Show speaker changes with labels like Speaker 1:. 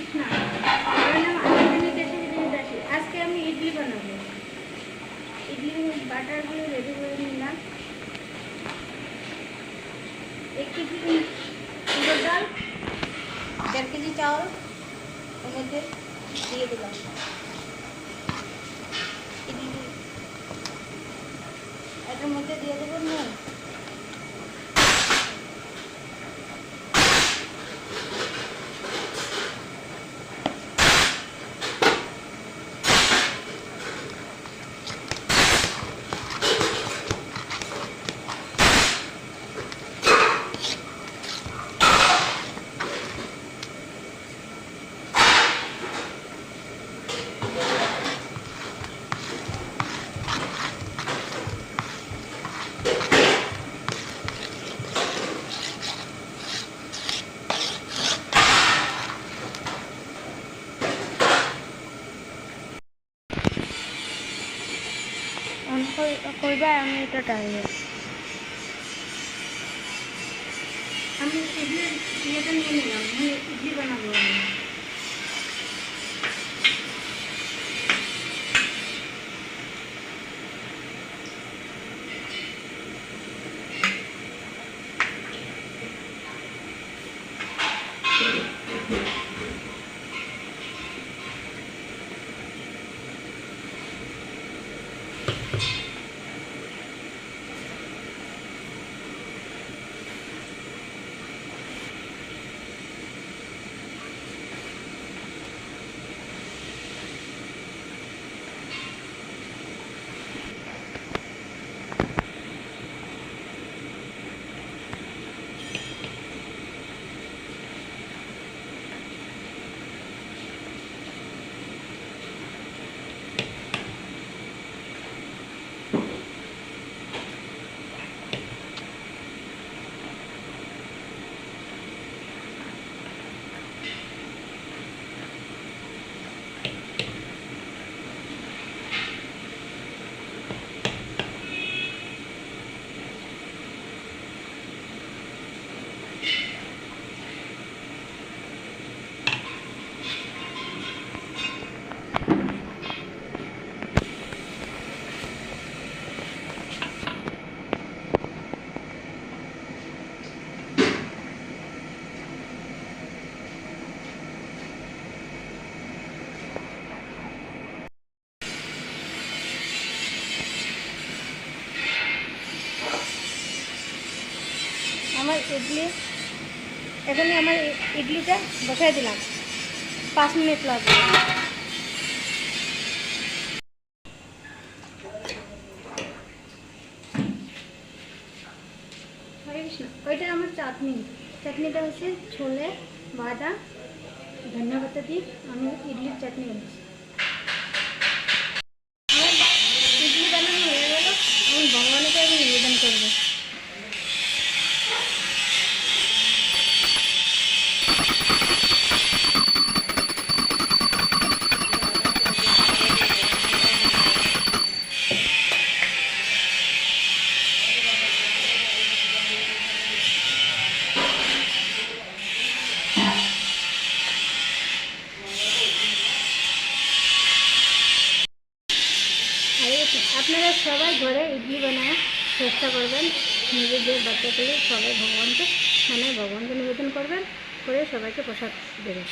Speaker 1: কৃষ্ণা, আমার নাম আনন্দিনী দাসী। আজকে আমি ইডলি বানাবো। ইডলি বাটারগুলো রেডি করে নিলাম। 1 কেজি মুগের ডাল, 1.5 কেজি চাউল এর মধ্যে দিয়ে দিলাম। ইডলি এটার মধ্যে দিয়ে দেবো নুন, কইবা আমি এটা টাইমে আমি ইডলি ইয়েটা নিয়ে নিলাম। ইডলি বানাবো আমি। আমার ইডলি এখানে আমার ইডলিটা বসাই দিলাম। 5 মিনিট লাগবে। ওইটা আমার চাটনিটা হচ্ছে ছোলে বাদাম ধনিয়া পাতা দিয়ে আমি ইডলির চাটনি বানিয়েছি। আমার ইডলি বানানো হয়ে গেল। আমি ভগবানকে আমি নিবেদন করবো। আপনারা সবাই ঘরে ইডলি বানায় চেষ্টা করবেন। নিজেদের বাচ্চাকে সবাই ভগবানকে নিবেদন করবেন, করে সবাইকে প্রসাদ দেবেন।